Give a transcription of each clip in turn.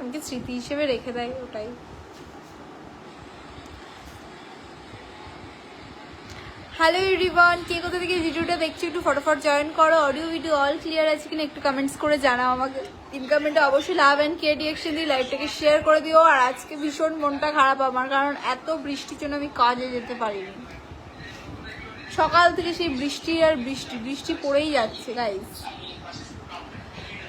আমাকে স্মৃতি হিসেবে রেখে দেয়, ওটাই। হ্যালো এভরিওয়ান, কে কোথা থেকে ভিডিওটা দেখছি একটু ফটাফট জয়েন করো। অডিও ভিডিও অল ক্লিয়ার আছে কিনা একটু কমেন্টস করে জানাও আমাকে। ইন কমেন্টে অবশ্যই লাভ অ্যান্ড কেয়ার রিঅ্যাকশন দিয়ে লাইভটাকে শেয়ার করে দিও। আর আজকে ভীষণ মনটা খারাপ আমার, কারণ এত বৃষ্টির জন্য আমি কাজে যেতে পারিনি। সকাল থেকে সেই বৃষ্টি আর বৃষ্টি বৃষ্টি পড়েই যাচ্ছে গাইজ।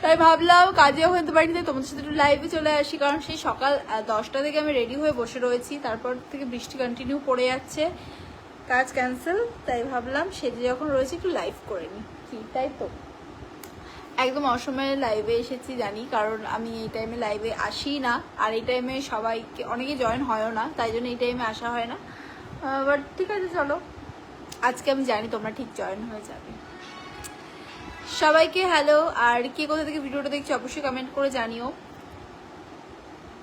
তাই ভাবলাম কাজেও হতে পারিনি, তোমাদের সাথে একটু লাইভে চলে আসি, কারণ সেই সকাল 10টা থেকে আমি রেডি হয়ে বসে রয়েছি, তারপর থেকে বৃষ্টি কন্টিনিউ পড়ে যাচ্ছে, কাজ ক্যান্সেল। তাই ভাবলাম সেজে যখন রয়েছে একটু লাইভ করে নিই, কি তাই তো। একদম অসময়ে লাইভে এসেছি জানি, কারণ আমি এই টাইমে লাইভে আসি না, আর এই টাইমে সবাইকে অনেকে জয়েন হয়ও না, তাই জন্য এই টাইমে আসা হয় না। বাট ঠিক আছে চলো, আজকে আমি জানি তোমরা ঠিক জয়েন হয়ে যাবে। সবাইকে হ্যালো। আর কে কোথা থেকে ভিডিওটা দেখছি অবশ্যই কমেন্ট করে জানিও।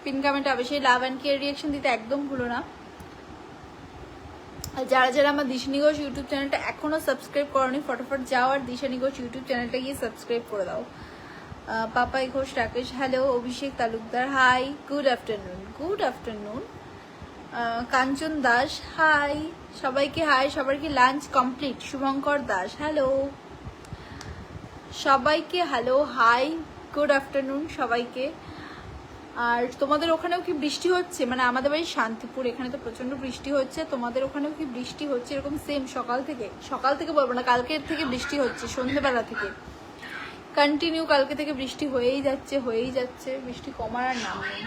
পিন কমেন্টে অবশ্যই লাভ অ্যান্ড কেয়ার রিঅ্যাকশন দিতে একদম ভুলো না। আর যারা যারা আমার দিশানি ঘোষ ইউটিউব চ্যানেলটা এখনো সাবস্ক্রাইব করোনি, ফটাফট যাও আর দিশানি ঘোষ ইউটিউব চ্যানেলটা গিয়ে সাবস্ক্রাইব করে দাও। Papai Ghosh Rakesh hello. Abhishek Talukdar hi, good afternoon. Good afternoon. Kanchan Das hi, সবাইকে হাই। সবার কি lunch complete? Shubhankar Das hello, সবাইকে হ্যালো হাই, গুড আফটারনুন সবাইকে। আর তোমাদের ওখানেও কি বৃষ্টি হচ্ছে? মানে আমাদের বাড়ি শান্তিপুর, এখানে তো প্রচন্ড বৃষ্টি হচ্ছে। তোমাদের ওখানেও কি বৃষ্টি হচ্ছে এরকম সেম? সকাল থেকে বলবো না, কালকের থেকে বৃষ্টি হচ্ছে, সন্ধ্যেবেলা থেকে কন্টিনিউ কালকে থেকে বৃষ্টি হয়েই যাচ্ছে, বৃষ্টি কমার আর নাম নেই।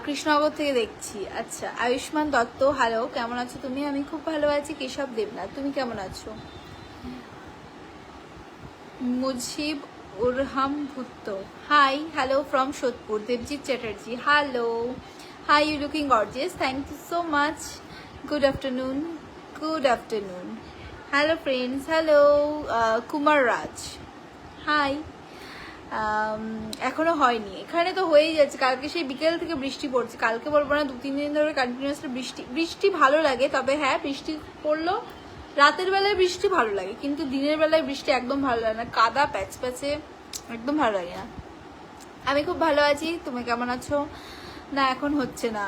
কৃষ্ণনগর থেকে দেখছি। আচ্ছা, আয়ুষ্মান দত্ত হ্যালো, কেমন আছো তুমি? আমি খুব ভালো আছি। কেশব দেবনাথ, তুমি কেমন আছো? Mujib Urham Bhutto hi, hello from Sodepur. Debjit Chatterjee hello, hi, you looking gorgeous, thank you so much. Good afternoon, good afternoon. Hello friends, hello. Kumar Raj hi. এখনো হয়নি, এখানে তো হয়েই যাচ্ছে। কালকে সেই বিকেল থেকে বৃষ্টি পড়ছে, কালকে বলবো না, 2-3 দিন ধরে কন্টিনিউয়াসলি বৃষ্টি ভালো লাগে। তবে হ্যাঁ, বৃষ্টি পড়লো রাতের বেলায় বৃষ্টি ভালো লাগে, কিন্তু দিনের বেলায় বৃষ্টি একদম ভালো লাগে না, কাদা প্যাচ প্যাচে একদম ভালো লাগে না। আমি খুব ভালো আছি, তুমি কেমন আছো? না এখন হচ্ছে না।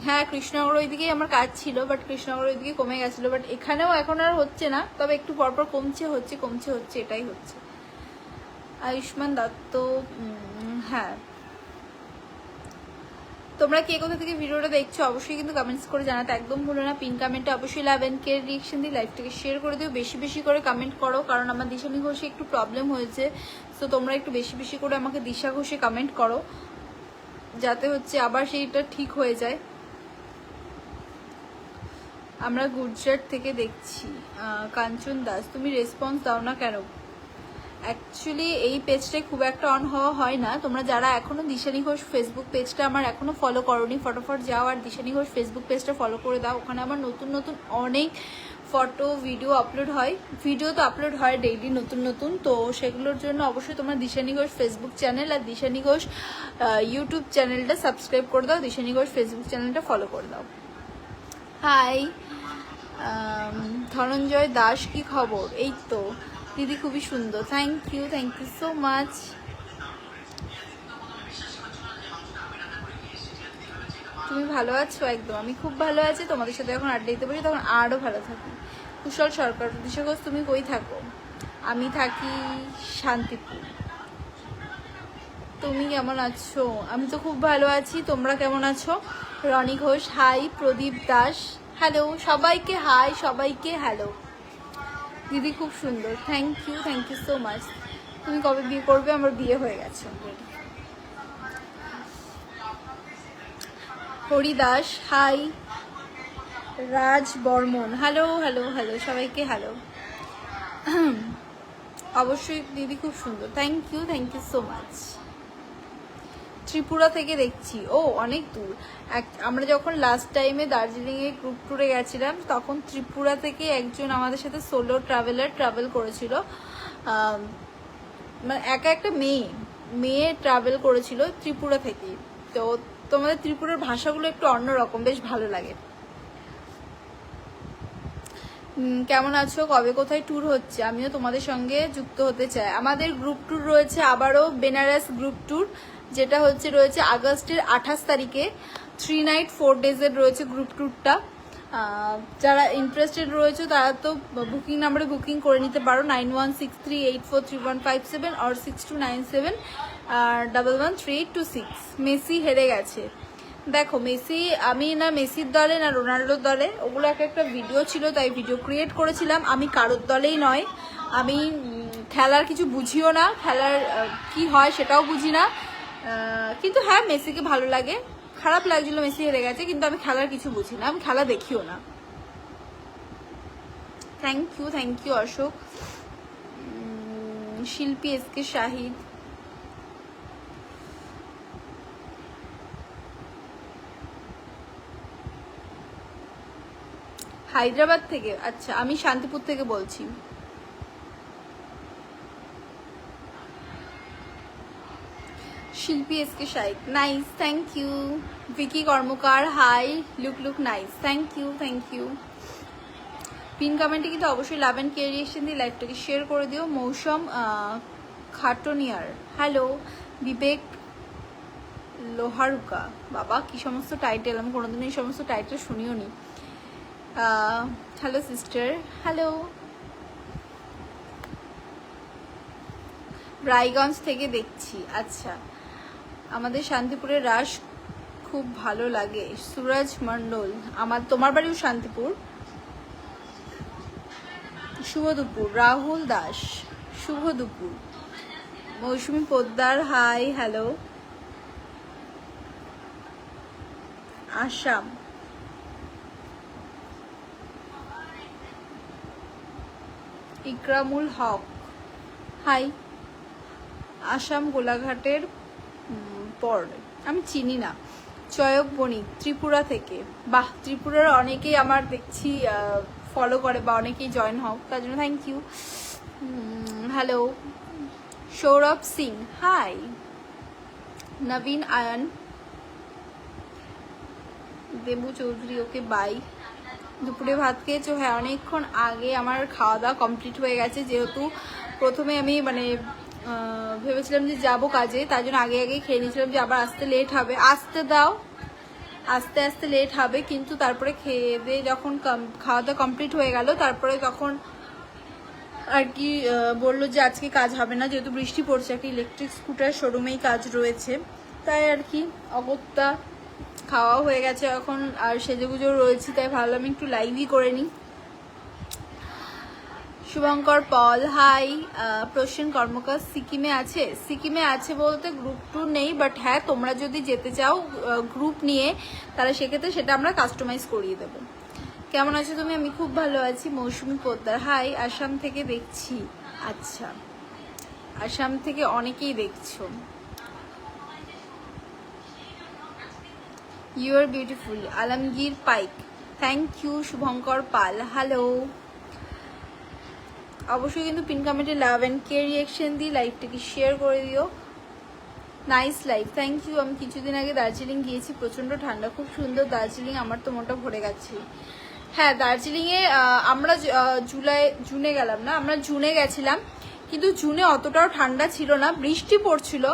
হ্যাঁ, কৃষ্ণনগর ওইদিকেই আমার কাজ ছিল, বাট কৃষ্ণনগর ওইদিকে কমে গেছিলো, বাট এখানেও এখন আর হচ্ছে না, তবে একটু পরপর কমছে এটাই হচ্ছে। আয়ুষ্মান দত্ত হ্যাঁ। তোমরা কে কোথা থেকে ভিডিওটা দেখছো অবশ্যই কিন্তু কমেন্টস করে জানাতে একদম ভুলো না। পিন কমেন্টে অবশ্যই লাভ অ্যান্ড কেয়ার রিঅ্যাকশন দিয়ে লাইভটাকে শেয়ার করে দিও। বেশি বেশি করে কমেন্ট করো, কারণ আমার দিশানি ঘোষে একটু প্রবলেম হয়েছে, সো তোমরা একটু বেশি বেশি করে আমাকে দিশা ঘোষে কমেন্ট করো, যাতে হচ্ছে আবার সেইটা ঠিক হয়ে যায়। আমরা গুজরাট থেকে দেখছি। কাঞ্চন দাস, তুমি রেসপন্স দাও না কেন? অ্যাকচুয়ালি এই পেজটায় খুব একটা অন হওয়া হয় না। তোমরা যারা এখনো দিশানি ঘোষ ফেসবুক পেজটা আমার এখনো ফলো করোনি, ফটাফট যাও আর দিশানি ঘোষ ফেসবুক পেজটা ফলো করে দাও। ওখানে আমার নতুন নতুন অনেক ফটো ভিডিও আপলোড হয়, ভিডিও তো আপলোড হয় ডেইলি নতুন নতুন, তো সেগুলোর জন্য অবশ্যই তোমরা দিশানি ঘোষ ফেসবুক চ্যানেল আর দিশানি ঘোষ ইউটিউব চ্যানেলটা সাবস্ক্রাইব করে দাও, দিশানি ঘোষ ফেসবুক চ্যানেলটা ফলো করে দাও। হাই ধনঞ্জয় দাস, কি খবর? এই তো দিদি, খুবই সুন্দর, থ্যাংক ইউ সো মাচ। তুমি ভালো আছো? একদম আমি খুব ভালো আছি, তোমাদের সাথে যখন আড্ডা দিতে পারি তখন আরও ভালো থাকি। কুশল সরকার, দিশা ঘোষ তুমি কই থাকো? আমি থাকি শান্তিপুর। তুমি কেমন আছো? আমি তো খুব ভালো আছি, তোমরা কেমন আছো? রনি ঘোষ হাই। প্রদীপ দাস হ্যালো, সবাইকে হাই, সবাইকে হ্যালো। দিদি খুব সুন্দর, থ্যাংক ইউ সো মাচ। তুমি কবে বিয়ে করবে? আমার বিয়ে হয়ে গেছে already. Haridas hi. Raj Barman hello, সবাইকে হ্যালো। অবশ্যই দিদি খুব সুন্দর, thank you so much. Tripura থেকে দেখছি, ও অনেক দূর। আমরা যখন লাস্ট টাইমে দার্জিলিংয়ে গ্রুপ ট্যুরে গেছিলাম, তখন ত্রিপুরা থেকে একজন আমাদের সাথে সোলো ট্রাভেল করেছিল, মানে একা একটা মেয়ে ট্রাভেল করেছিল ত্রিপুরা থেকে। তো তোমাদের ত্রিপুরার ভাষাগুলো একটু অন্যরকম, বেশ ভালো লাগে। কেমন আছো? কবে কোথায় ট্যুর হচ্ছে? আমিও তোমাদের সঙ্গে যুক্ত হতে চাই। আমাদের গ্রুপ ট্যুর রয়েছে আবারও, বেনারস গ্রুপ ট্যুর, যেটা রয়েছে আগস্টের 28 তারিখে। 3 নাইট 4 ডেজের রয়েছে গ্রুপ ট্যুরটা। যারা ইন্টারেস্টেড রয়েছে তারা তো বুকিং নাম্বারে বুকিং করে নিতে পারো, 9163843157 আর 6297113826। মেসি হেরে গেছে। দেখো, মেসি, আমি না মেসির দলে না রোনাল্ডোর দলে, ওগুলো একটা ভিডিও ছিল তাই ভিডিও ক্রিয়েট করেছিলাম। আমি কারোর দলেই নয়, আমি খেলার কিছু বুঝিও না, খেলার কি হয় সেটাও বুঝি না, কিন্তু হ্যাঁ মেসিকে ভালো লাগে। খারাপ লাগছিল মেসি হেরে গেছে, কিন্তু আমি খেলার কিছু বুঝি না, আমি খেলা দেখিও না। Thank you Ashok. Shilpi SK Shahid, Hyderabad থেকে। আচ্ছা, আমি শান্তিপুর থেকে বলছি। Shilpi SK Shahid, nice, thank you. Vicky Karmakar, hi, look nice, thank you. Pin কমেন্টে কিন্তু অবশ্যই লাভ অ্যান্ড কেয়ার রিয়েকশন দিয়ে লাইভটাকে শেয়ার করে দিও। মৌসুম খাটনিয়ার, হ্যালো। বিবেক লোহারুকা, বাবা কি সমস্ত টাইটেল, আমি কোনোদিন এই সমস্ত টাইটেল শুনিও নি। Hello sister, hello. রায়গঞ্জ থেকে দেখছি। আচ্ছা, আমাদের শান্তিপুরের রাস খুব ভালো লাগে। সুরজ মন্ডল, তোমার বাড়িও শান্তিপুর। শুভ দুপুর। রাহুল দাস, শুভ দুপুর। মৌসুমী পোদ্দার, হাই, হ্যালো। আসাম, ইকরামুল হক, হাই। আসাম গোলাঘাটের পর, আমি চিনি না। চয়ক বণিক, ত্রিপুরা থেকে। বাহ, ত্রিপুরার অনেকেই আমার দেখছি ফলো করে বা অনেকেই জয়েন হোক, তার জন্য thank you. Hello. Sourav Singh, hi. Nabin Ayan, Debu Chowdhury, okay bye. দুপুরে ভাত খেয়েছো? হ্যাঁ, অনেকক্ষণ আগে আমার খাওয়া দাওয়া কমপ্লিট হয়ে গেছে, যেহেতু প্রথমে আমি ভেবেছিলাম যে যাবো কাজে, তার জন্য আগে খেয়ে নিয়েছিলাম যে আবার আসতে লেট হবে। আস্তে লেট হবে, কিন্তু তারপরে খেয়ে দিয়ে যখন খাওয়া দাওয়া কমপ্লিট হয়ে গেল, তারপরে তখন আর কি বললো যে আজকে কাজ হবে না, যেহেতু বৃষ্টি পড়ছে, একটা ইলেকট্রিক স্কুটার শোরুমেই কাজ রয়েছে, তাই আর কি অগত্যা খাওয়া হয়ে গেছে এখন, আর সেজেগুজো রয়েছি, তাই ভাবলাম একটু লাইভই করে নিই। শুভঙ্কর পল, হাই। প্রসেন কর্মকার সিকিমে আছে বলতে গ্রুপ ট্যুর নেই, বাট হ্যাঁ তোমরা যদি যেতে চাও গ্রুপ নিয়ে, তাহলে সেক্ষেত্রে সেটা আমরা কাস্টমাইজ করিয়ে দেবো। কেমন আছো তুমি? আমি খুব ভালো আছি। মৌসুমী পোদ্দার, হাই। আসাম থেকে দেখছি। আচ্ছা, আসাম থেকে অনেকেই দেখছো। You are beautiful. Alamgir Paik, thank you. Shubhankar Pal, hello. অবশ্যই কিন্তু পিন কমেন্টে লাভ অ্যান্ড কেয়ার রিয়েকশন দিয়ে লাইভটাকে শেয়ার করে দিও। Nice live, thank you. আমি কিছুদিন আগে দার্জিলিং গিয়েছি, প্রচণ্ড ঠান্ডা, খুব সুন্দর দার্জিলিং, আমার তো মনটা ভরে গেছে। হ্যাঁ, দার্জিলিংয়ে আমরা জুনে গেলাম না, আমরা জুনে গেছিলাম, কিন্তু জুনে অতটাও ঠান্ডা ছিল না, বৃষ্টি পড়ছিল,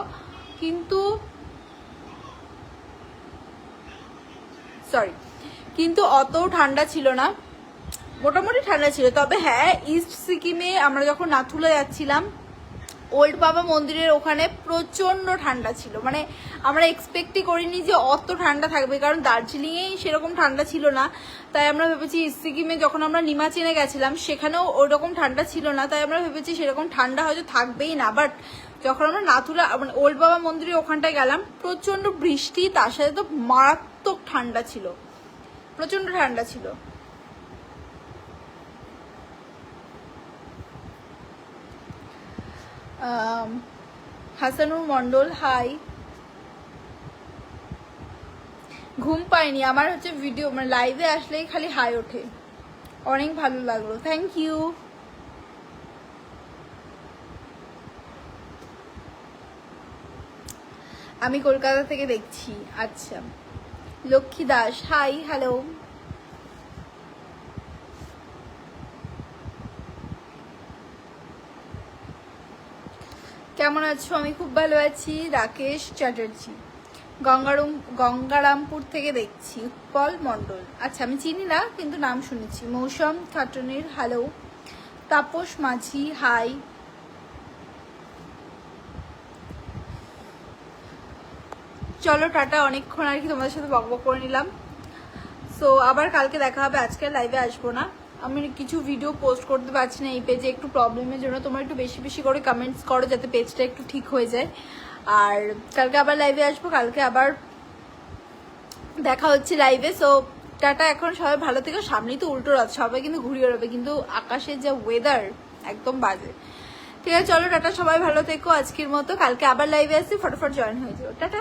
কিন্তু অতও ঠান্ডা ছিল না, মোটামুটি ঠান্ডা ছিল। তবে হ্যাঁ, ইস্ট সিকিমে আমরা যখন নাথুলা যাচ্ছিলাম, ওল্ড বাবা মন্দিরের ওখানে প্রচণ্ড ঠান্ডা ছিল, মানে আমরা এক্সপেক্টই করিনি যে অত ঠান্ডা থাকবে, কারণ দার্জিলিংয়েই সেরকম ঠান্ডা ছিল না, তাই আমরা ভেবেছি ইস্ট সিকিমে যখন আমরা নিমাচেনে গেছিলাম সেখানেও ওরকম ঠান্ডা ছিল না, তাই আমরা ভেবেছি সেরকম ঠান্ডা হয়তো থাকবেই না। বাট যখন আমরা নাথুলা মানে ওল্ড বাবা মন্দিরের ওখানটায় গেলাম, প্রচণ্ড বৃষ্টি, তার সাথে তো মারাত্মক ঠান্ডা ছিল, প্রচণ্ড ঠান্ডা ছিল। হাসানুর মন্ডল, হাই। ঘুম পাইনি, আমার ভিডিও মানে লাইভে আসলেই খালি হাই ওঠে, অনেক ভালো লাগলো, থ্যাংক ইউ। আমি কলকাতা থেকে দেখছি। আচ্ছা, লক্ষ্মী দাস, হাই, হ্যালো। কেমন আছো? আমি খুব ভালো আছি। রাকেশ চ্যাটার্জি গঙ্গারামপুর থেকে দেখছি। উৎপল মণ্ডল, আচ্ছা আমি চিনি না কিন্তু নাম শুনেছি। মৌসুম খাটুনির হ্যালো। তাপস মাঝি হাই। চলো টাটা, অনেকক্ষণ আর কি তোমাদের সাথে বকবক করে নিলাম। সো আবার কালকে দেখা হবে, আজকে লাইভে আসবো না। আমি কিছু ভিডিও পোস্ট করতে পারছি না এই পেজে, একটু প্রবলেমের জন্য। তোমরা একটু বেশি বেশি করে কমেন্টস করো যাতে পেজটা একটু ঠিক হয়ে যায়। আর কালকে আবার লাইভে আসবো, কালকে আবার দেখা হচ্ছে লাইভে। সো টাটা, এখন সবাই ভালো থেকো। সামনেই তো উল্টো রথ, সবাই কিন্তু ঘুরিয়ে উড়বে, কিন্তু আকাশের যা ওয়েদার একদম বাজে। ঠিক আছে চলো টাটা, সবাই ভালো থেকো আজকের মতো। কালকে আবার লাইভে আসছি, ফটাফট জয়েন হয়ে যাও। টাটা।